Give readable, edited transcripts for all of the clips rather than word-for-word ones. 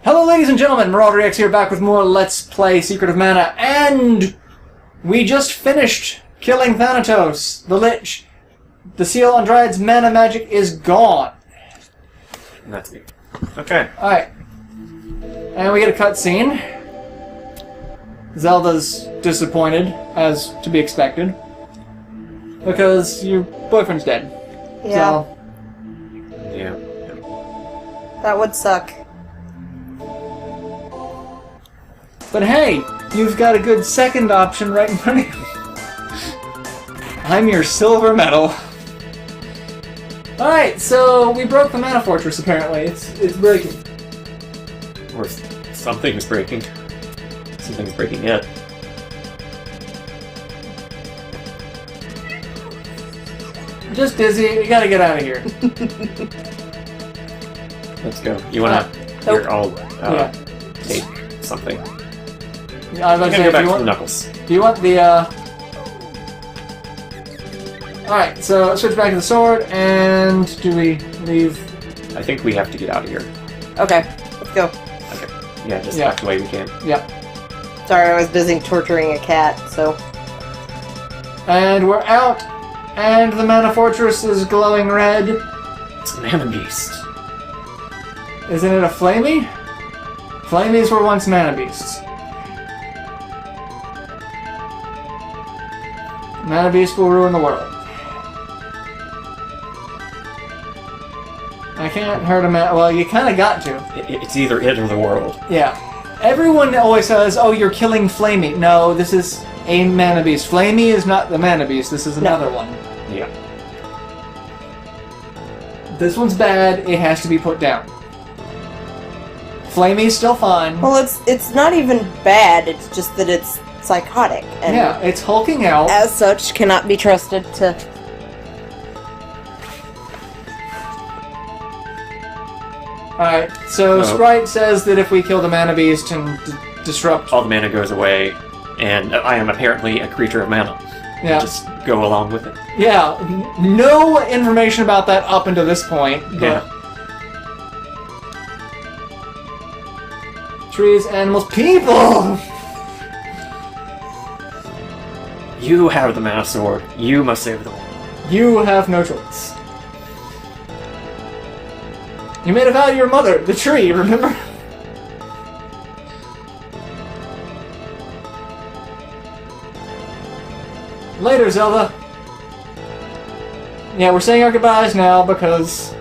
Hello ladies and gentlemen, MarauderEX here back with more Let's Play Secret of Mana, and we just finished killing Thanatos, the Lich. The seal on Dryad's mana magic is gone. That's me. Okay. Alright. And we get a cutscene. Zelda's disappointed, as to be expected. Because your boyfriend's dead. Yeah. So, Yeah. That would suck. but hey, you've got a good second option right in front of you. I'm your silver medal. Alright, so we broke the Mana Fortress apparently. It's breaking. Or something's breaking. Something's breaking it. Just dizzy, we gotta get out of here. Let's go. You wanna... Nope. Here, I'll Yeah. take something. I was about to I'm say, gonna go if back you to the want, knuckles. do you want the, Alright, so switch back to the sword, and do we leave? I think we have to get out of here. Okay, let's go. Okay. Yeah, just Yeah. back the way we can. Yep. Sorry, I was busy torturing a cat, so... And we're out, and the Mana Fortress is glowing red. It's a mana beast. Isn't it a flamey? Flamies were once mana beasts. Mana beast will ruin the world. I can't hurt a man. Well, you kind of got to. It's either it or the world. Yeah. Everyone always says, "Oh, you're killing Flamey." No, this is a mana beast. Flamey is not the mana beast. This is another one. Yeah. This one's bad. It has to be put down. Flamey's still fine. Well, it's not even bad, it's just that it's psychotic, and Yeah, it's hulking out. as such, cannot be trusted to... Alright, so No. Sprite says that if we kill the mana beast and disrupt... All the mana goes away, and I am apparently a creature of mana. Yeah. Just go along with it. Yeah, no information about that up until this point. But Yeah. trees, animals, people! You have the mana sword. You must save the world. You have no choice. You made a vow to your mother, the tree, remember? Later, Zelda. Yeah, we're saying our goodbyes now because...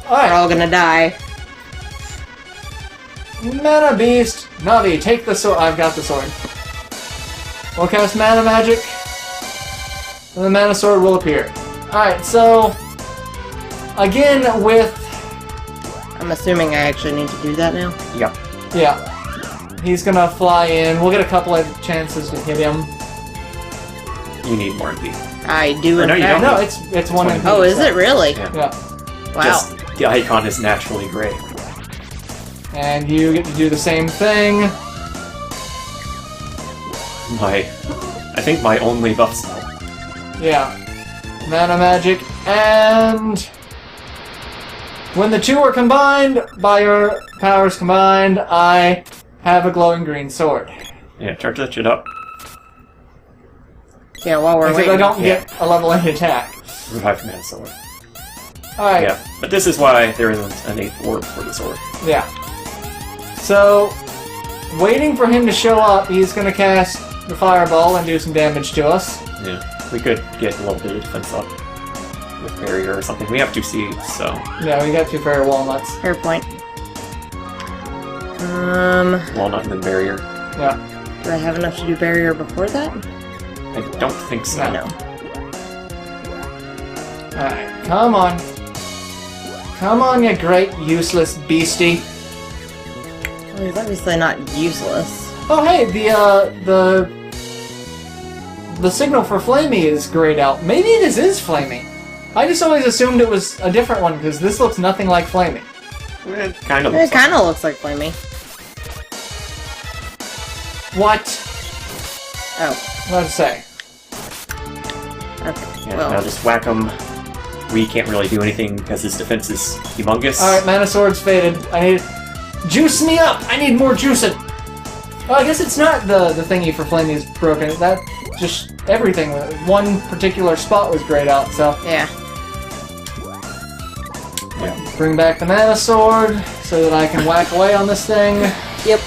We're Alright, all gonna die. Mana Beast. Navi, take the sword. I've got the sword. We'll cast Mana Magic, and the Mana Sword will appear. Alright, so... Again, with... I'm assuming I actually need to do that now. Yep. Yeah. He's gonna fly in. We'll get a couple of chances to hit him. You need more MP. I do, Or in no, you fact. don't. No, it's one one MP. Oh, is so- it really? Yeah. Yeah. Wow. Just the icon is naturally gray. And you get to do the same thing. I think my only buff spell. Yeah. Mana Magic, and... When the two are combined, by your powers combined, I have a glowing green sword. Yeah, charge that shit up. Yeah, while we're Except waiting. I don't Yeah. get a level 8 attack. Revive mana sword. Alright. Yeah, but this is why there isn't an 8th orb for the sword. Yeah. So, waiting for him to show up, he's gonna cast the fireball and do some damage to us. Yeah, we could get a little bit of defense up with barrier or something. We have 2 seeds, so Yeah, we got two fairy walnuts. Fair point. walnut and then barrier. Yeah. Do I have enough to do barrier before that? I don't think so. No. Alright, come on. Come on, you great useless beastie. Well, he's obviously not useless. Oh hey, the signal for Flamey is grayed out. Maybe this is Flamey. I just always assumed it was a different one because this looks nothing like Flamey. It kind of It looks kind of looks like Flamey. What? Oh, What to say? okay. Yeah, Well, now just whack him. We can't really do anything because his defense is humongous. Alright, Mana Sword's faded. I need... Juice me up! I need more juicing! Oh, I guess it's not the thingy for flaming is broken. That just everything. One particular spot was grayed out, so... Yeah. Bring back the mana sword so that I can whack away on this thing. Yep.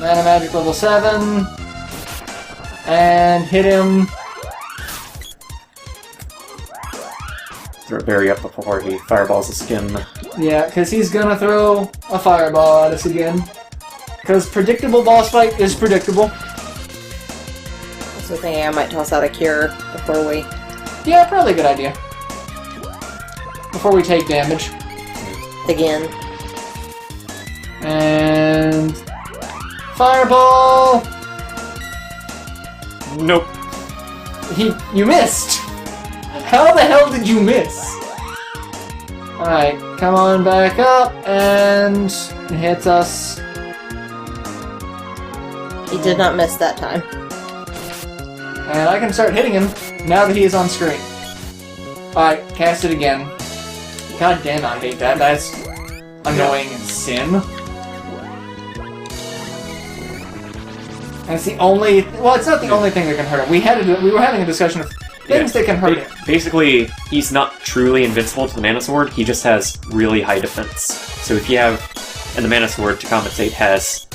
Mana magic level 7. And hit him. Throw a berry up before he fireballs us again. Yeah, because he's gonna throw a fireball at us again. Because predictable boss fight is predictable. Also thinking I might toss out a cure before we... Yeah, probably a good idea. Before we take damage. Again. And... Fireball! Nope. You missed! How the hell did you miss? Alright, come on back up, and it hits us. He did not miss that time. And I can start hitting him now that he is on screen. Alright, cast it again. God damn, I hate that. That's annoying and sin. And it's the only... Well, it's not the only thing that can hurt him. We were having a discussion of things that can hurt him. Basically, he's not truly invincible to the Mana Sword, he just has really high defense. So if you have... And the Mana Sword, to compensate, has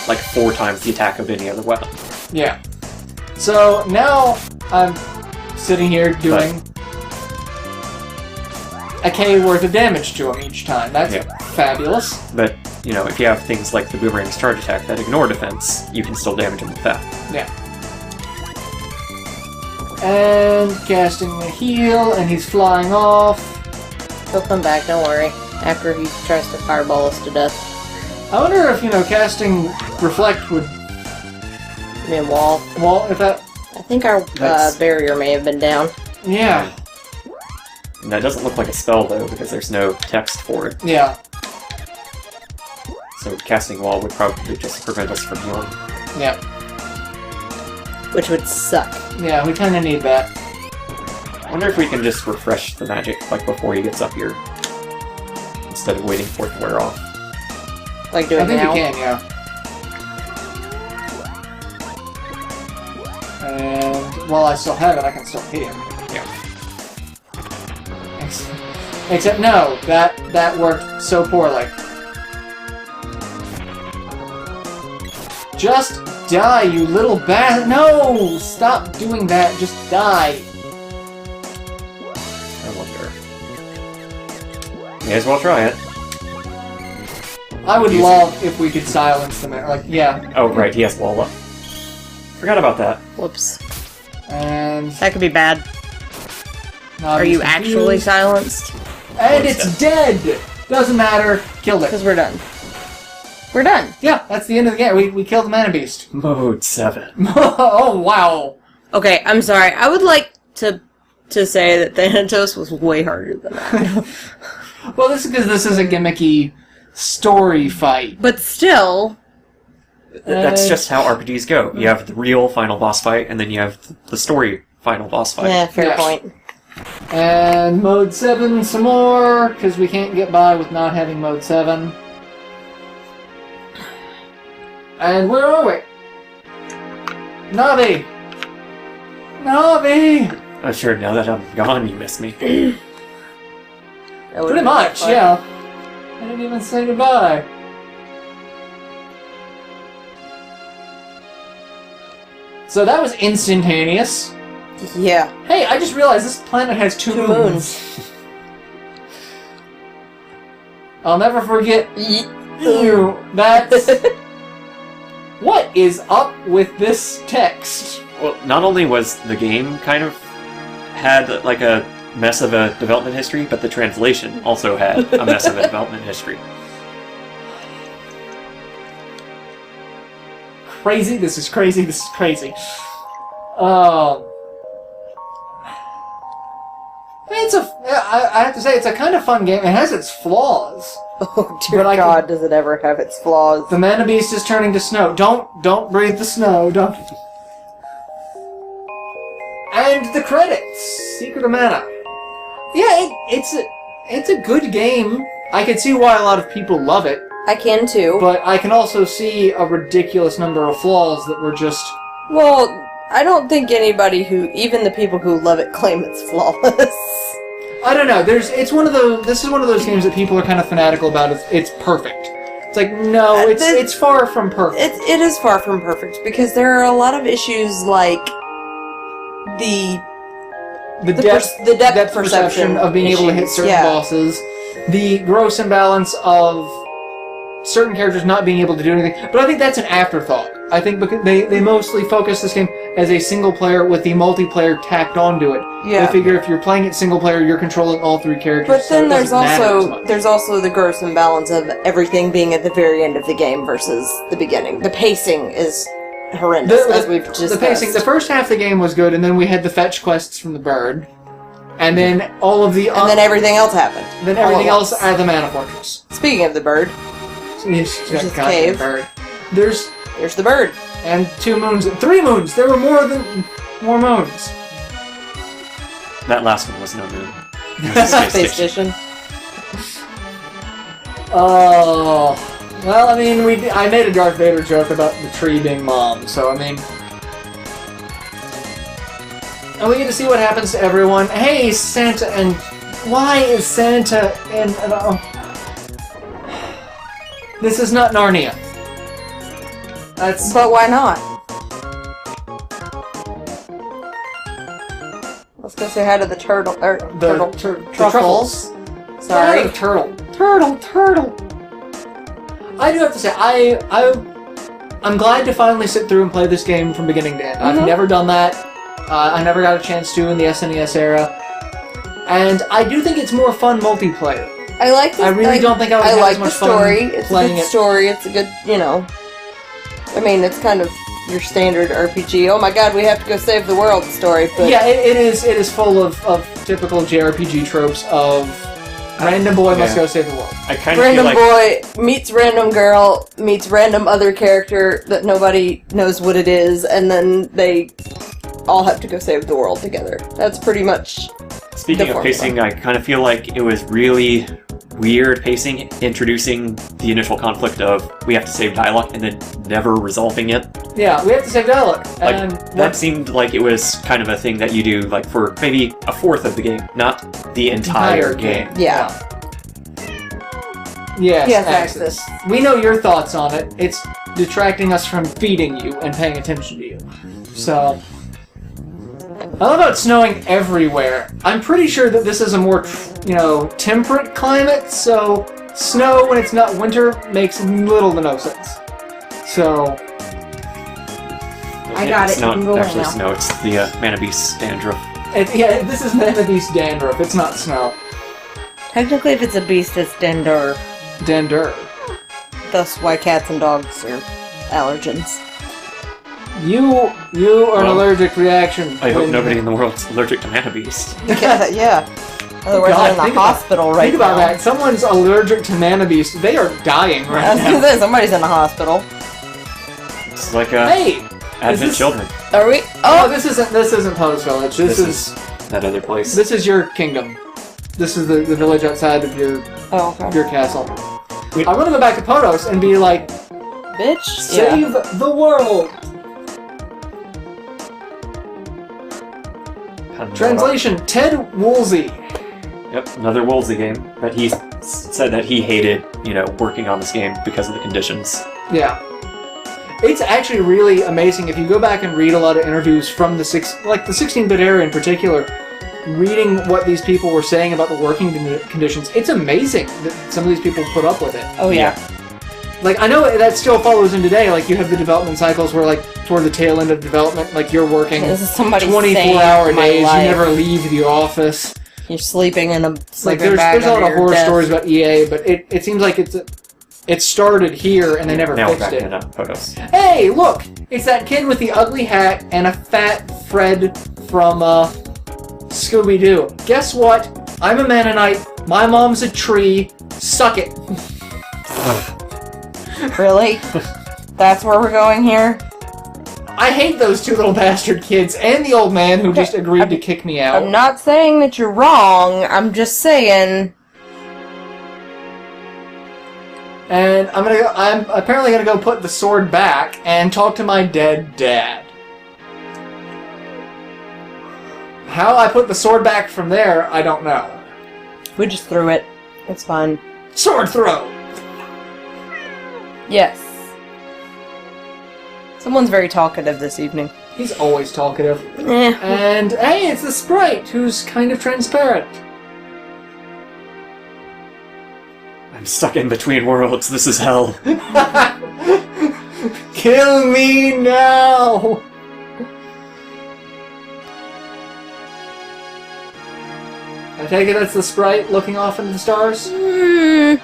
like 4 times the attack of any other weapon. Yeah. So now I'm sitting here doing a K worth of damage to him each time. That's fabulous. But, you know, if you have things like the Boomerang's charge attack that ignore defense, you can still damage him with that. Yeah. And casting a heal, and he's flying off. He'll come back, don't worry. After he tries to fireball us to death. I wonder if, casting Reflect would... I mean, wall. Well, if that... I think our barrier may have been down. Yeah. And that doesn't look like a spell, though, because there's no text for it. Yeah. So casting wall would probably just prevent us from healing. Yeah. Which would suck. Yeah, we kind of need that. I wonder if we can just refresh the magic, like, before he gets up here. Instead of waiting for it to wear off. Like doing I think now? you can, yeah. And while I still have it, I can still hit him. Yeah. Except no, that worked so poorly. Just die, you little bastard! No! Stop doing that, just die. I wonder. May as well try it. I would love if we could silence them. Like, yeah. Oh, right, he has wall up. Forgot about that. Whoops. And... That could be bad. Are you actually silenced? And it's dead! Doesn't matter. Killed it. Because we're done. We're done. Yeah, that's the end of the game. We killed the Mana Beast. Mode 7. Oh, wow. Okay, I'm sorry. I would like to say that Thanatos was way harder than that. Well, this is because this is a gimmicky story fight. But still... That's just how RPGs go. You have the real final boss fight, and then you have the story final boss fight. Yeah, fair point. And Mode 7 some more, because we can't get by with not having Mode 7. And where are we? Navi! Navi! Oh, sure, now that I'm gone, you miss me. Pretty much, yeah. I didn't even say goodbye. So that was instantaneous. Yeah. Hey, I just realized this planet has two moons. I'll never forget you. That's... What is up with this text? Well, not only was the game kind of had like a mess of a development history, but the translation also had a mess of a development history. Crazy, this is crazy, this is crazy. I have to say, it's a kind of fun game. It has its flaws. Oh dear God, does it ever have its flaws? The Mana Beast is turning to snow. Don't breathe the snow. Don't. And the credits. Secret of Mana. Yeah, it's a good game. I can see why a lot of people love it, I can too. but I can also see a ridiculous number of flaws that were just... Well, I don't think anybody even the people who love it, claim it's flawless. I don't know. This is one of those games that people are kind of fanatical about. It's perfect. It's like, no, it's far from perfect. It is far from perfect, because there are a lot of issues like the depth perception of being able to hit certain bosses, the gross imbalance of certain characters not being able to do anything. But I think that's an afterthought. I think because they mostly focus this game as a single player with the multiplayer tacked onto it. Yeah. They figure if you're playing it single player, you're controlling all three characters. But then so there's also the gross imbalance of everything being at the very end of the game versus the beginning. The pacing is horrendous, as we've discussed. The pacing, the first half of the game was good, and then we had the fetch quests from the bird, and then all of the... and then everything else happened. Then everything else at the Mana Fortress. Speaking of the bird, there's this cave. Bird. There's the bird. And 2 moons, 3 moons! There were more moons. That last one was no moon. It was a Space station. Oh... Well, I mean, I made a Darth Vader joke about the tree being mom, so I mean... And we get to see what happens to everyone. Hey, Santa, and... Why is Santa in... This is not Narnia. But why not? Let's go say hi to the turtle... truffles. Sorry. Yeah, turtle. I do have to say, I'm glad to finally sit through and play this game from beginning to end. I've never done that. I never got a chance to in the SNES era. And I do think it's more fun multiplayer. I like this. I really don't think I would have as much fun playing it. It's a good story. It's a good, I mean, it's kind of your standard RPG. Oh my god, we have to go save the world story. But yeah, it is full of typical JRPG tropes of random boy must go save the world. I kind of random boy meets random girl, meets random other character that nobody knows what it is, and then they all have to go save the world together. That's pretty much Speaking of pacing, I kind of feel like it was really weird pacing, introducing the initial conflict of we have to save dialogue and then never resolving it. Yeah, we have to save dialogue. And that seemed like it was kind of a thing that you do like for maybe a fourth of the game, not the entire game. Yeah. Yes, Axis. We know your thoughts on it. It's detracting us from feeding you and paying attention to you. So... I love how it's snowing everywhere. I'm pretty sure that this is a more, temperate climate, so snow when it's not winter makes little to no sense. So... I got it. It's not I'm going actually now. snow, it's the Mana Beast dandruff. This is Mana Beast dandruff, it's not snow. Technically, if it's a beast, it's Dendur. Dendur. Thus why cats and dogs are allergens. You are an allergic reaction. I hope nobody in the world's allergic to Mana Beast. Yeah. Otherwise, they're in the hospital right now. Think about that. Someone's allergic to Mana Beast. They are dying right I was now. gonna say, somebody's in the hospital. It's like a Advent Children. Are we? Oh, this isn't Poe's Village. This is that other place. This is your kingdom. This is the village outside of your castle. I'm gonna go back to Podos and be like, bitch, save the world. Translation: Ted Woolsey. Yep, another Woolsey game. But he said that he hated, working on this game because of the conditions. Yeah. It's actually really amazing if you go back and read a lot of interviews from the 16-bit era in particular, reading what these people were saying about the working conditions. It's amazing that some of these people put up with it. Oh yeah. I know that still follows in today. You have the development cycles where, toward the tail end of development, you're working 24-hour days. You never leave the office. You're sleeping in a sleeping bag. There's a lot of horror stories about EA, but it seems like it started here and they never fixed it. Now we're back in photos. Hey, look! It's that kid with the ugly hat and a fat Fred from Scooby-Doo. Guess what? I'm a Mennonite. My mom's a tree. Suck it. Really? That's where we're going here? I hate those two little bastard kids and the old man who just agreed to kick me out. I'm not saying that you're wrong. I'm just saying... And I'm apparently gonna go put the sword back and talk to my dead dad. How I put the sword back from there, I don't know. We just threw it. It's fine. Sword throw! Yes. Someone's very talkative this evening. He's always talkative. Eh. And hey, it's the sprite who's kind of transparent. I'm stuck in between worlds. This is hell. Kill me now! I take it that's the sprite looking off into the stars? Mm.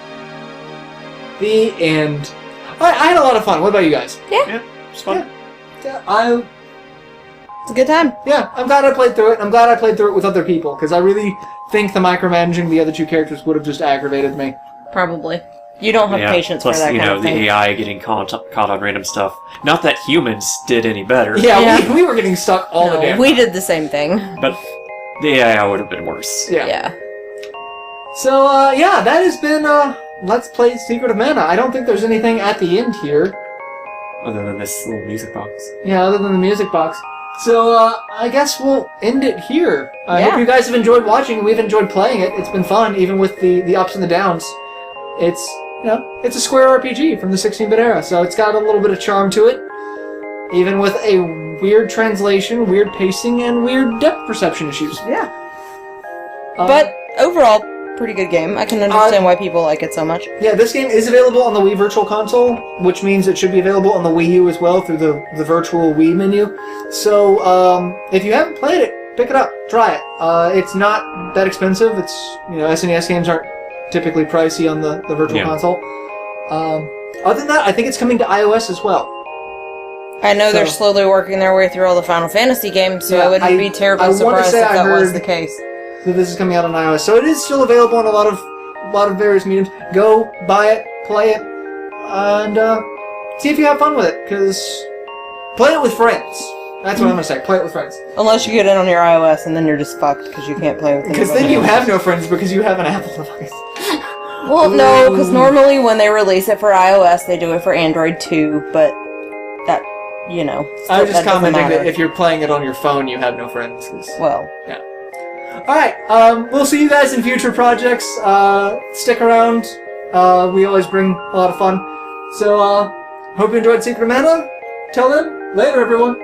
The end. I had a lot of fun. What about you guys? Yeah, it's fun. Yeah, It's a good time. I'm glad I played through it. I'm glad I played through it with other people, because I really think the micromanaging the other two characters would have just aggravated me. Probably. You don't have patience plus, for that kind of thing. the AI getting caught on random stuff. Not that humans did any better. Yeah. We were getting stuck all the damn we time. did the same thing. But the AI would have been worse. Yeah. So, that has been, Let's Play Secret of Mana. I don't think there's anything at the end here. Other than this little music box. Yeah, other than the music box. So, I guess we'll end it here. I hope Yeah. you guys have enjoyed watching. We've enjoyed playing it. It's been fun, even with the ups and the downs. It's, it's a Square RPG from the 16-bit era, so it's got a little bit of charm to it. Even with a weird translation, weird pacing, and weird depth perception issues. Yeah. But overall, pretty good game. I can understand why people like it so much. Yeah, this game is available on the Wii Virtual Console, which means it should be available on the Wii U as well through the virtual Wii menu. So, if you haven't played it, pick it up, try it. It's not that expensive. It's, SNES games aren't typically pricey on the Virtual Console. Other than that, I think it's coming to iOS as well. I know they're slowly working their way through all the Final Fantasy games, so I wouldn't be terribly surprised if that was the case. So this is coming out on iOS. So it is still available on a lot of various mediums. Go, buy it, play it, and see if you have fun with it, because play it with friends. That's what I'm going to say. Play it with friends. Unless you get it on your iOS, and then you're just fucked, because you can't play with it. Because then you have no friends, because you have an Apple device. Well, no, because normally when they release it for iOS, they do it for Android too, but that, I was just commenting that if you're playing it on your phone, you have no friends. Well. Yeah. Alright, we'll see you guys in future projects. Stick around. We always bring a lot of fun. So, hope you enjoyed Secret of Mana. Till then, later everyone.